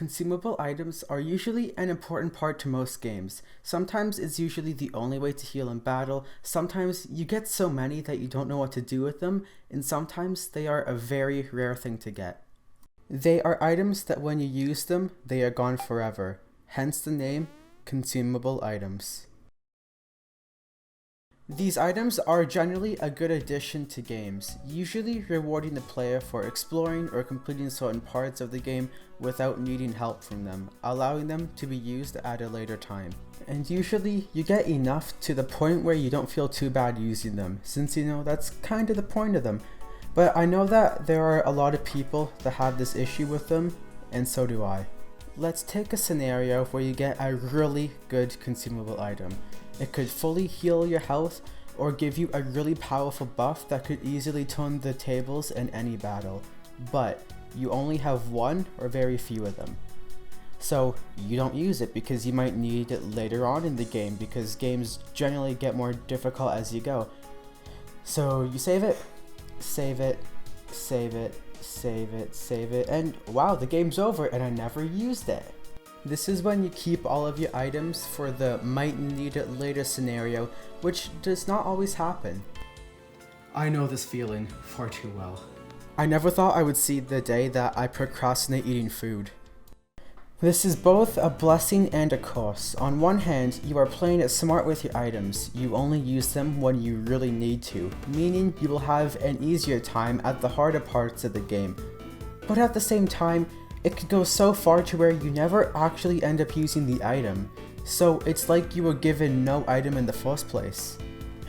Consumable items are usually an important part to most games. Sometimes it's usually the only way to heal in battle, sometimes you get so many that you don't know what to do with them, and sometimes they are a very rare thing to get. They are items that when you use them, they are gone forever, hence the name consumable items. These items are generally a good addition to games, usually rewarding the player for exploring or completing certain parts of the game without needing help from them, allowing them to be used at a later time. And usually you get enough to the point where you don't feel too bad using them, since you know that's kind of the point of them. But I know that there are a lot of people that have this issue with them, and so do I. Let's take a scenario where you get a really good consumable item. It could fully heal your health or give you a really powerful buff that could easily turn the tables in any battle, but you only have one or very few of them. So you don't use it because you might need it later on in the game, because games generally get more difficult as you go. So you save it, save it, save it, save it, save it, and wow, the game's over and I never used it. This is when you keep all of your items for the might need it later scenario, which does not always happen. I know this feeling far too well. I never thought I would see the day that I procrastinate eating food. This is both a blessing and a curse. On one hand, you are playing it smart with your items. You only use them when you really need to, meaning you will have an easier time at the harder parts of the game. But at the same time, it could go so far to where you never actually end up using the item, so it's like you were given no item in the first place.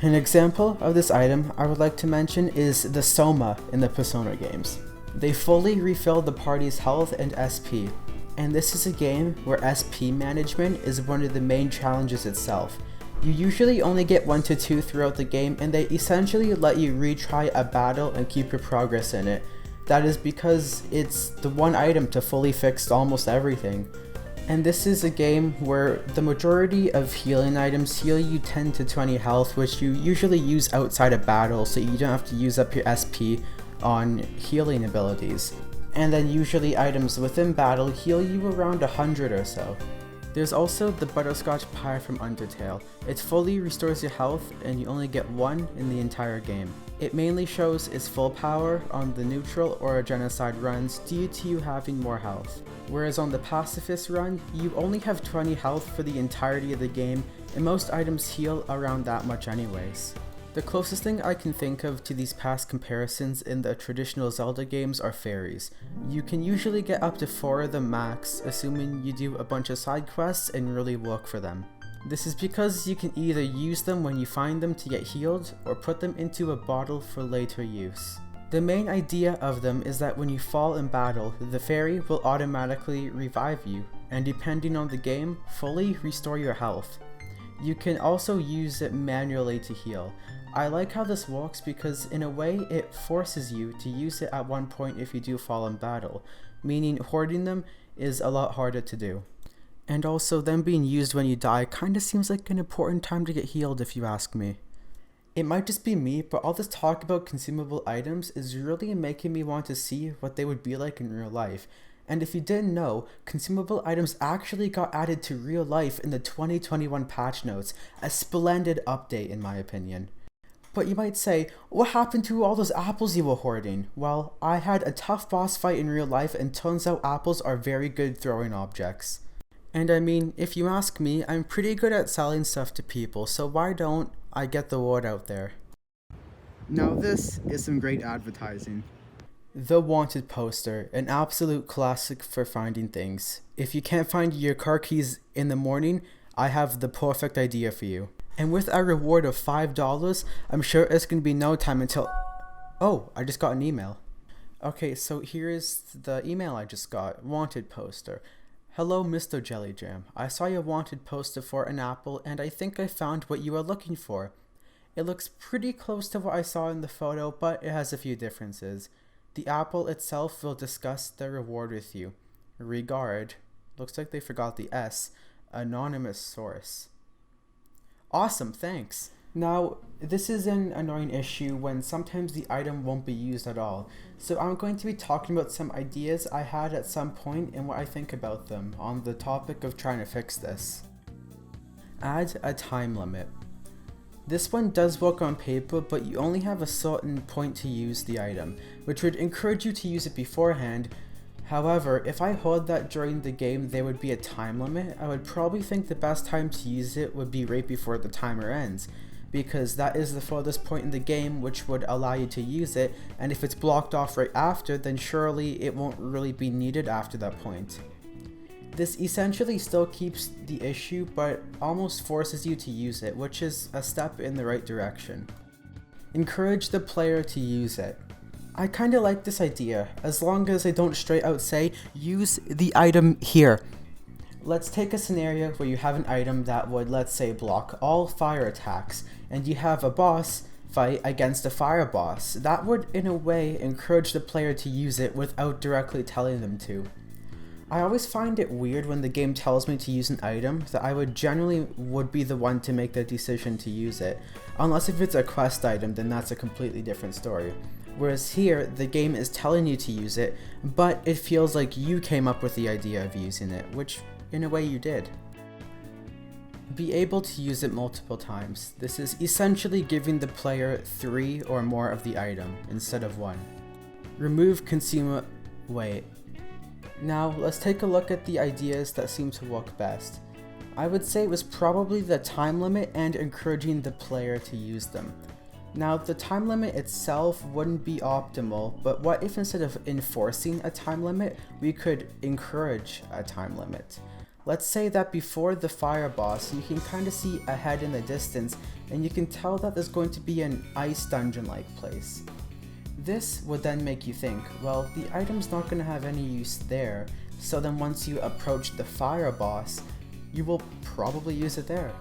An example of this item I would like to mention is the Soma in the Persona games. They fully refill the party's health and SP, and this is a game where SP management is one of the main challenges itself. You usually only get 1 to 2 throughout the game, and they essentially let you retry a battle and keep your progress in it. That is because it's the one item to fully fix almost everything. And this is a game where the majority of healing items heal you 10 to 20 health, which you usually use outside of battle, so you don't have to use up your SP on healing abilities. And then usually items within battle heal you around 100 or so. There's also the Butterscotch Pie from Undertale. It fully restores your health and you only get one in the entire game. It mainly shows its full power on the neutral or genocide runs due to you having more health. Whereas on the pacifist run, you only have 20 health for the entirety of the game, and most items heal around that much anyways. The closest thing I can think of to these past comparisons in the traditional Zelda games are fairies. You can usually get up to 4 of them max, assuming you do a bunch of side quests and really work for them. This is because you can either use them when you find them to get healed, or put them into a bottle for later use. The main idea of them is that when you fall in battle, the fairy will automatically revive you, and depending on the game, fully restore your health. You can also use it manually to heal. I like how this works because in a way it forces you to use it at one point if you do fall in battle, meaning hoarding them is a lot harder to do. And also them being used when you die kinda seems like an important time to get healed if you ask me. It might just be me, but all this talk about consumable items is really making me want to see what they would be like in real life. And if you didn't know, consumable items actually got added to real life in the 2021 patch notes, a splendid update in my opinion. But you might say, what happened to all those apples you were hoarding? Well, I had a tough boss fight in real life and turns out apples are very good throwing objects. And I mean, if you ask me, I'm pretty good at selling stuff to people, so why don't I get the word out there? Now this is some great advertising. The Wanted poster, an absolute classic for finding things. If you can't find your car keys in the morning, I have the perfect idea for you. And with a reward of $5, I'm sure it's going to be no time until... Oh, I just got an email. Okay, so here is the email I just got. Wanted poster. Hello, Mr. JellyJam. I saw your wanted poster for an apple, and I think I found what you are looking for. It looks pretty close to what I saw in the photo, but it has a few differences. The apple itself will discuss the reward with you. Regard. Looks like they forgot the S. Anonymous source. Awesome, thanks. Now, this is an annoying issue when sometimes the item won't be used at all, so I'm going to be talking about some ideas I had at some point and what I think about them on the topic of trying to fix this. Add a time limit. This one does work on paper, but you only have a certain point to use the item, which would encourage you to use it beforehand. However, if I heard that during the game there would be a time limit, I would probably think the best time to use it would be right before the timer ends, because that is the furthest point in the game which would allow you to use it, and if it's blocked off right after, then surely it won't really be needed after that point. This essentially still keeps the issue, but almost forces you to use it, which is a step in the right direction. Encourage the player to use it. I kinda like this idea, as long as they don't straight out say, use the item here. Let's take a scenario where you have an item that would, let's say, block all fire attacks, and you have a boss fight against a fire boss. That would, in a way, encourage the player to use it without directly telling them to. I always find it weird when the game tells me to use an item that I would generally be the one to make the decision to use it, unless if it's a quest item, then that's a completely different story. Whereas here, the game is telling you to use it, but it feels like you came up with the idea of using it, which in a way you did. Be able to use it multiple times. This is essentially giving the player 3 or more of the item instead of 1. Remove consumer wait. Now let's take a look at the ideas that seem to work best. I would say it was probably the time limit and encouraging the player to use them. Now the time limit itself wouldn't be optimal, but what if instead of enforcing a time limit, we could encourage a time limit? Let's say that before the fire boss, you can kind of see ahead in the distance, and you can tell that there's going to be an ice dungeon-like place. This would then make you think, well, the item's not going to have any use there, so then once you approach the fire boss, you will probably use it there.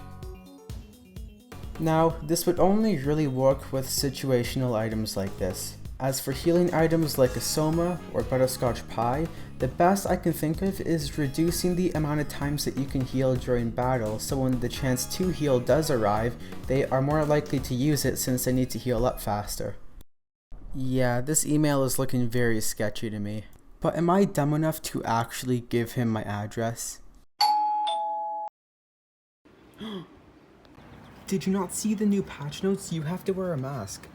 Now, this would only really work with situational items like this. As for healing items like a soma or butterscotch pie, the best I can think of is reducing the amount of times that you can heal during battle, so when the chance to heal does arrive, they are more likely to use it since they need to heal up faster. Yeah, this email is looking very sketchy to me. But am I dumb enough to actually give him my address? Did you not see the new patch notes? You have to wear a mask.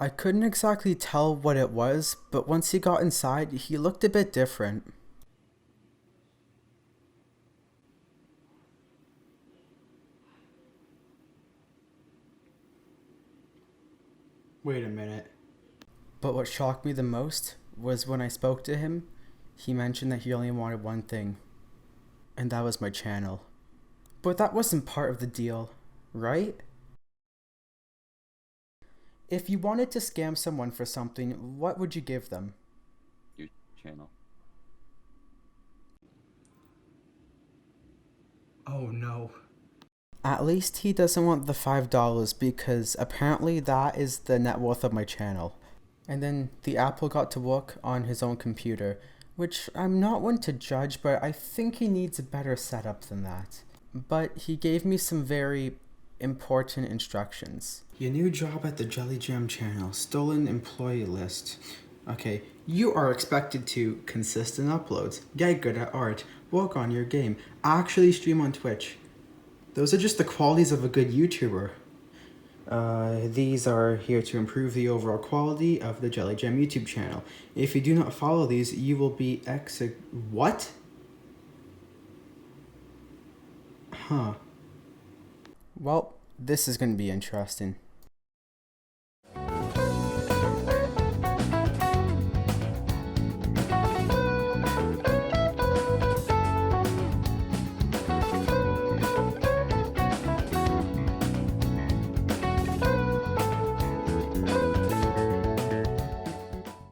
I couldn't exactly tell what it was, but once he got inside, he looked a bit different. Wait a minute. But what shocked me the most was when I spoke to him, he mentioned that he only wanted one thing, and that was my channel. But that wasn't part of the deal, right? If you wanted to scam someone for something, what would you give them? Your channel. Oh no. At least he doesn't want the $5 because apparently that is the net worth of my channel. And then the Apple got to work on his own computer, which I'm not one to judge, but I think he needs a better setup than that. But he gave me some very important instructions. Your new job at the JellyJam channel, stolen employee list. Okay, you are expected to consistent uploads, get good at art, work on your game, actually stream on Twitch. Those are just the qualities of a good YouTuber. These are here to improve the overall quality of the JellyJam YouTube channel. If you do not follow these, you will be what? Huh. Well, this is going to be interesting.